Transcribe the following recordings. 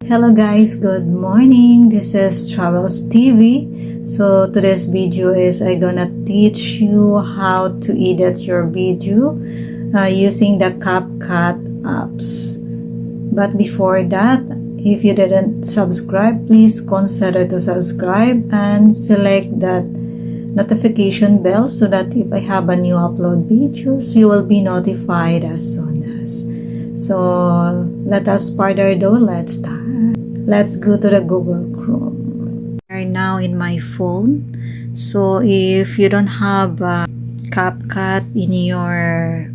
Hello guys, good morning. This is Travels TV. So today's video is I gonna teach you how to edit your video using the CapCut apps. But before that, if you didn't subscribe, please consider to subscribe and select that notification bell so that if I have a new upload videos, you will be notified as soon as. So let us further ado, let's start. Let's go to the Google Chrome. We are now in my phone. So if you don't have CapCut in your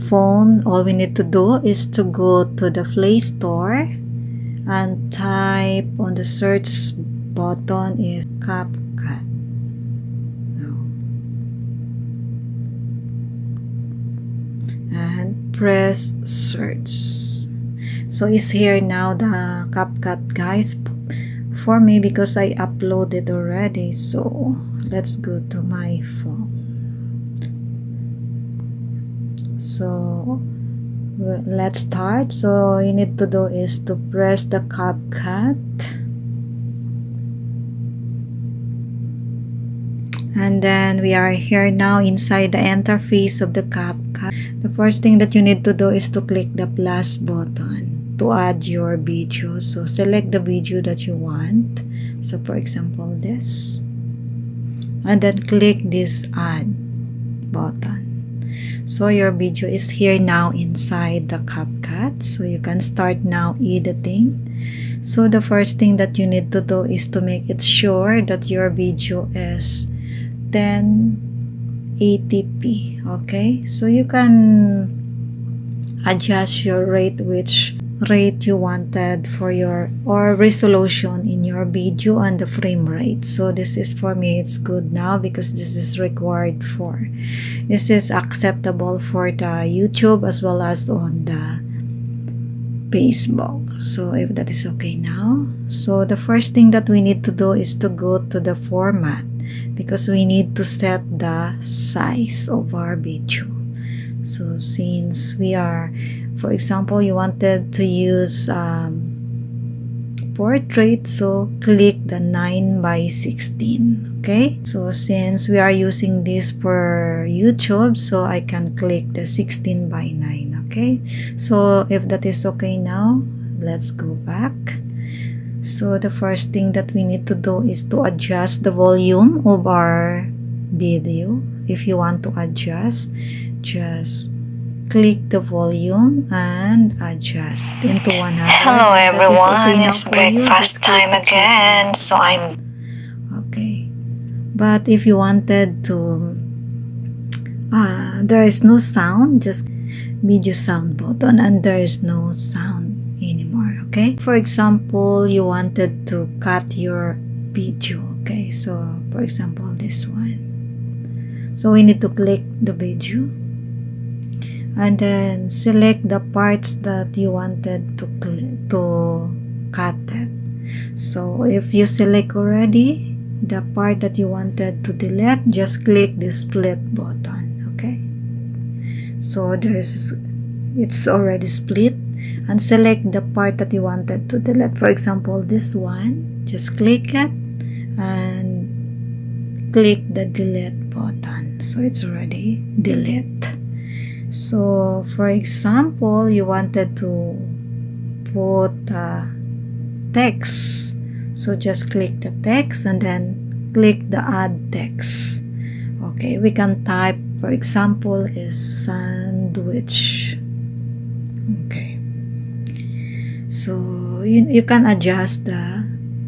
phone, all we need to do is to go to the Play Store and type on the search button is CapCut. And press search. So it's here now, the CapCut, guys, for me because I uploaded already. So let's go to my phone. So let's start. So you need to do is to press the CapCut, and then we are here now inside the interface of the CapCut. The first thing that you need to do is to click the plus button to add your video. So select the video that you want. So for example, this. And then click this add button. So your video is here now inside the CapCut. So you can start now editing. So the first thing that you need to do is to make it sure that your video is 1080p. Okay, so you can adjust your rate, which rate you wanted for your or resolution in your video and the frame rate. So this is, for me, it's good now because this is required for, this is acceptable for the YouTube as well as on the Facebook. So if that is okay now, so the first thing that we need to do is to go to the format because we need to set the size of our video. So since we are, for example, you wanted to use portrait, so click the 9:16. Okay, so since we are using this for YouTube, so I can click the 16:9. Okay, so if that is okay now, let's go back. So the first thing that we need to do is to adjust the volume of our video. If you want to adjust, just click the volume and adjust into 100. Hello everyone, okay, it's breakfast time again. So I'm okay. But if you wanted to there is no sound, just video sound button, and there is no sound anymore. Okay, for example, you wanted to cut your video. Okay, so for example, this one. So we need to click the video and then select the parts that you wanted to cut it. So if you select already the part that you wanted to delete, just click the split button. Okay, so it's already split, and select the part that you wanted to delete. For example, this one, just click it and click the delete button. So it's already delete. So for example, you wanted to put text, so just click the text and then click the add text. Okay, we can type, for example, is sandwich. Okay, so you can adjust the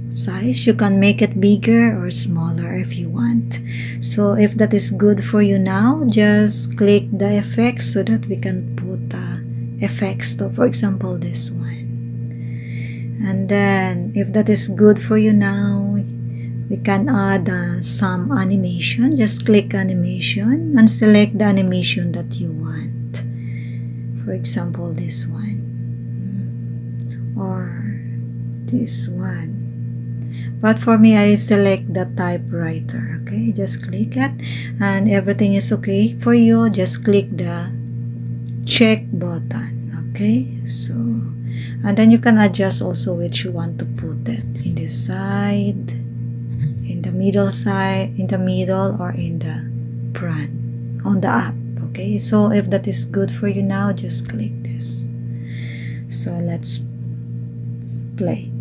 size. You can make it bigger or smaller if you want. So if that is good for you now, just click the effects so that we can put effects to, for example, this one. And then if that is good for you now, we can add some animation. Just click animation and select the animation that you want. For example, this one or this one. But for me, I select the typewriter. Okay, just click it and everything is okay for you. Just click the check button. Okay, so And then you can adjust also which you want to put it, in this side, in the middle side, in the middle, or in the front on the app. Okay, so if that is good for you now, just click this. So let's play.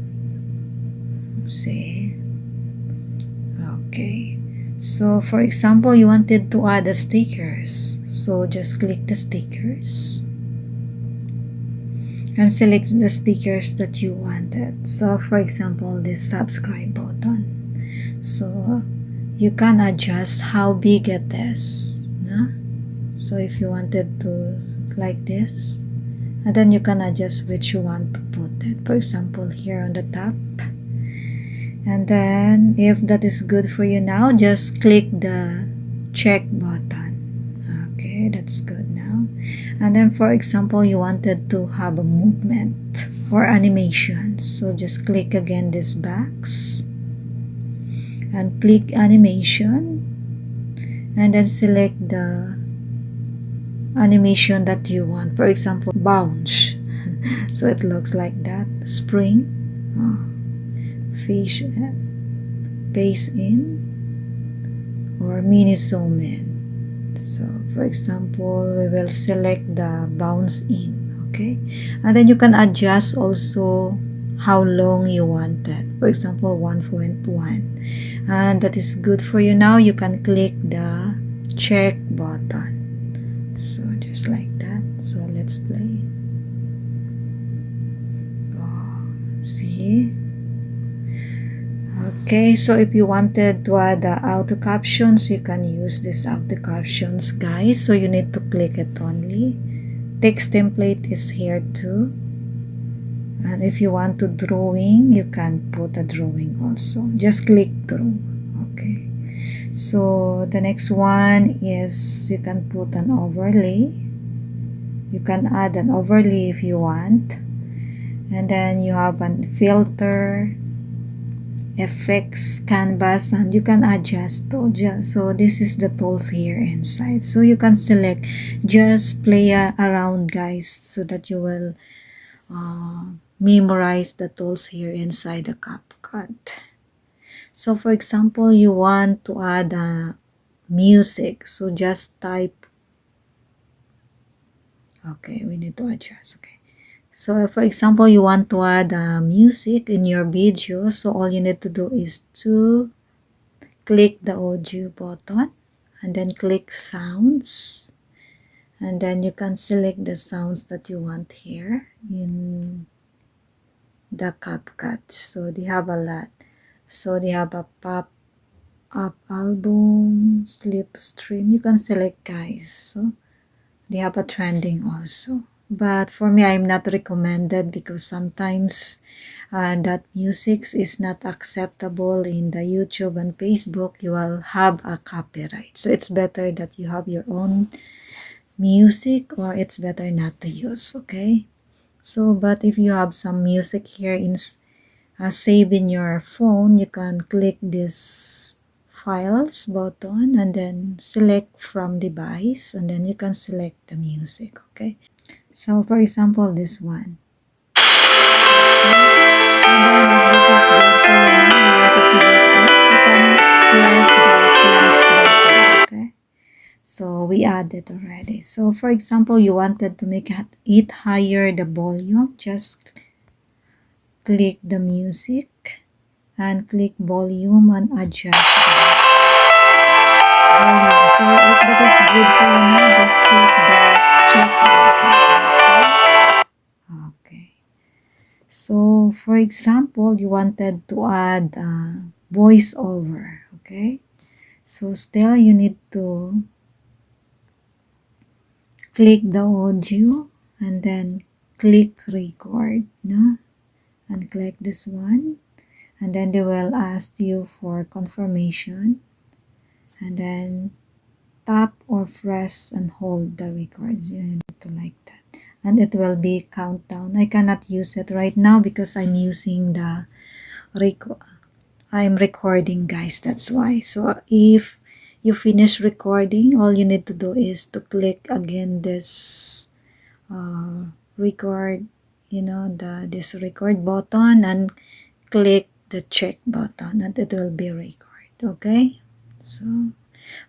See? Okay, so for example, you wanted to add the stickers, so just click the stickers and select the stickers that you wanted. So for example, this subscribe button, so you can adjust how big it is, no? So if you wanted to like this, and then you can adjust which you want to put it, for example here on the top. And then if that is good for you now, just click the check button. Okay, that's good now. And then for example, you wanted to have a movement or animation, so just click again this box and click animation, and then select the animation that you want. For example, bounce. So it looks like that. Spring. Face in, or mini zoom in. So for example, we will select the bounce in. Okay, and then you can adjust also how long you want it. For example, 1.1, and that is good for you now. You can click the check button. So just like that. So let's play. See? Okay, so if you wanted to add the auto captions, you can use this auto captions, guys. So you need to click it only. Text template is here too. And if you want to drawing, you can put a drawing also. Just click draw. Okay. So the next one is you can put an overlay. You can add an overlay if you want. And then you have a filter, effects, canvas, and you can adjust to. So this is the tools here inside. So you can select, just play around, guys, so that you will memorize the tools here inside the Capcut. So for example, you want to add music, so just type. Okay, we need to adjust. Okay, so for example, you want to add music in your video, so all you need to do is to click the audio button and then click sounds, and then you can select the sounds that you want here in the Capcut. So they have a lot. So they have a pop up album, slipstream. You can select, guys. So they have a trending also. But for me, I'm not recommended because sometimes that music is not acceptable in the YouTube and Facebook. You will have a copyright. So it's better that you have your own music, or it's better not to use. Okay. So, but if you have some music here in save in your phone, you can click this files button and then select from device, and then you can select the music. Okay, so for example, this one. Okay. And then if this is good for you now, you wanted to use this, you can press the plus button. Okay, so we added already. So for example, you wanted to make it higher the volume, just click the music and click volume and adjust the volume. So if that is good for you now, just click the check button. Okay. So for example, you wanted to add voiceover. Okay. So still you need to click the audio and then click record. No? And click this one, and then they will ask you for confirmation, and then tap or press and hold the record. You need to like that, and it will be countdown. I cannot use it right now because I'm using the I'm recording, guys, that's why. So if you finish recording, all you need to do is to click again this record this record button and click the check button and it will be record. Okay, so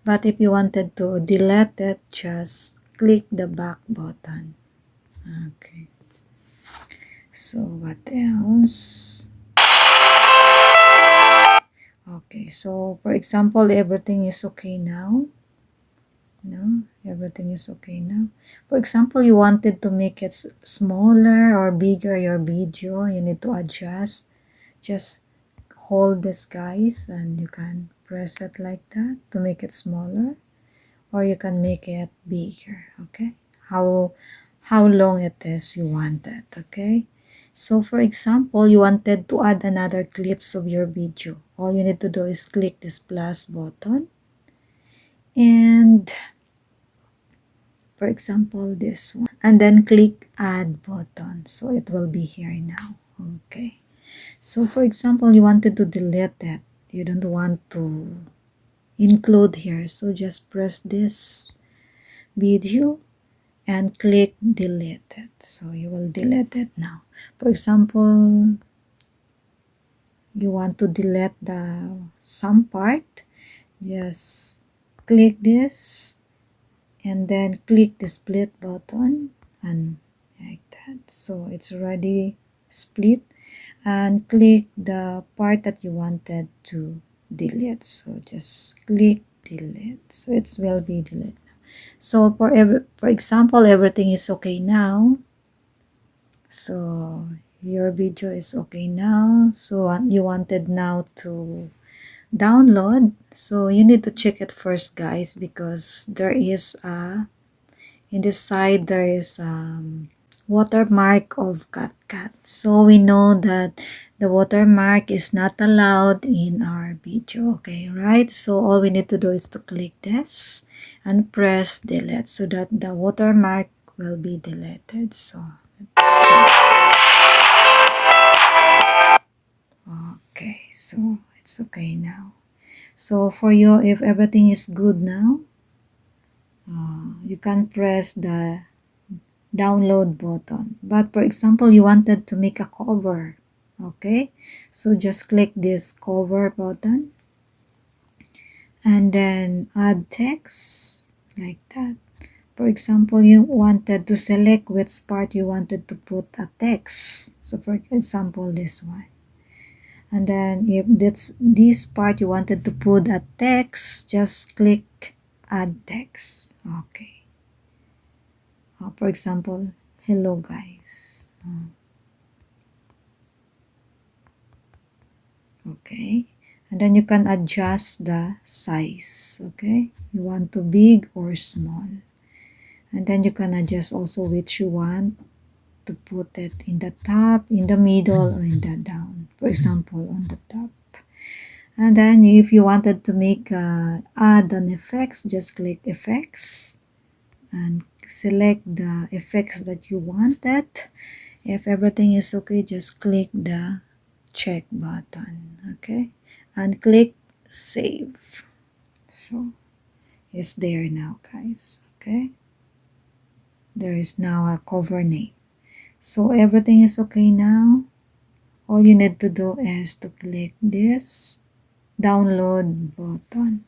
but if you wanted to delete it, just click the back button. Okay, so what else? Okay, so for example, everything is okay now. No, everything is okay now. For example, you wanted to make it smaller or bigger your video, you need to adjust. Just hold this, guys, and you can press it like that to make it smaller, or you can make it bigger. Okay, how long it is you want it. Okay, so for example, you wanted to add another clips of your video. All you need to do is click this plus button, and for example this one, and then click add button, so it will be here now. Okay, so for example, you wanted to delete it, you don't want to include here, so just press this video and click delete it, so you will delete it now. For example, you want to delete the some part, just click this and then click the split button and like that, so it's already split, and click the part that you wanted to delete, so just click delete, so it will be deleted now. So for example, everything is okay now, so your video is okay now. So you wanted now to download, so you need to check it first, guys, because there is in this side there is watermark of Capcut, so we know that the watermark is not allowed in our video. Okay, right? So all we need to do is to click this and press delete so that the watermark will be deleted. So okay, so it's okay now. So for you, if everything is good now, you can press the download button. But for example, you wanted to make a cover. Okay, so just click this cover button and then add text like that. For example, you wanted to select which part you wanted to put a text. So for example, this one. And then if that's this part you wanted to put a text, just click add text. Okay. For example, hello guys. Okay, and then you can adjust the size. Okay, you want to big or small, and then you can adjust also which you want to put it in the top, in the middle, or in the down. For example, on the top. And then if you wanted to make add an effects, just click effects and select the effects that you wanted. If everything is okay, just click the check button. Okay, and click save. So it's there now, guys. Okay, there is now a cover name. So everything is okay now. All you need to do is to click this download button.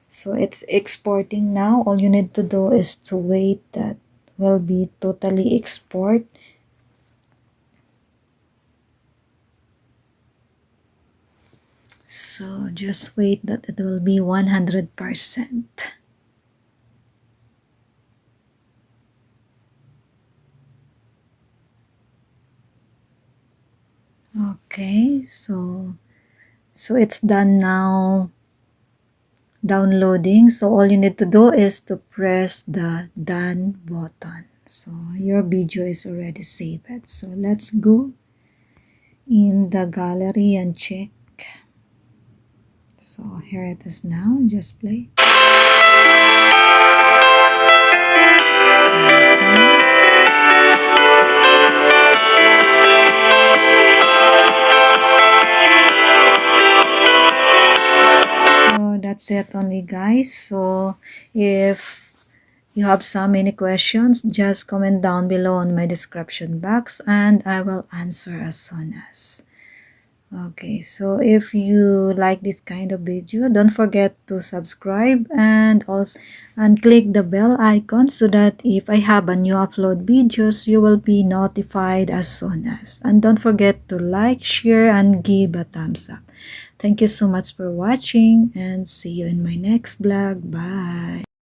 So it's exporting now. All you need to do is to wait that will be totally export. So just wait that it will be 100%. Okay, so it's done now downloading. So all you need to do is to press the done button. So your video is already saved. So let's go in the gallery and check. So here it is now. Just play. So that's it only, guys. So if you have so many questions, just comment down below in my description box and I will answer as soon as. Okay, so if you like this kind of video, don't forget to subscribe and also click the bell icon so that if I have a new upload videos, you will be notified as soon as. And don't forget to like, share, and give a thumbs up. Thank you so much for watching and see you in my next vlog. Bye!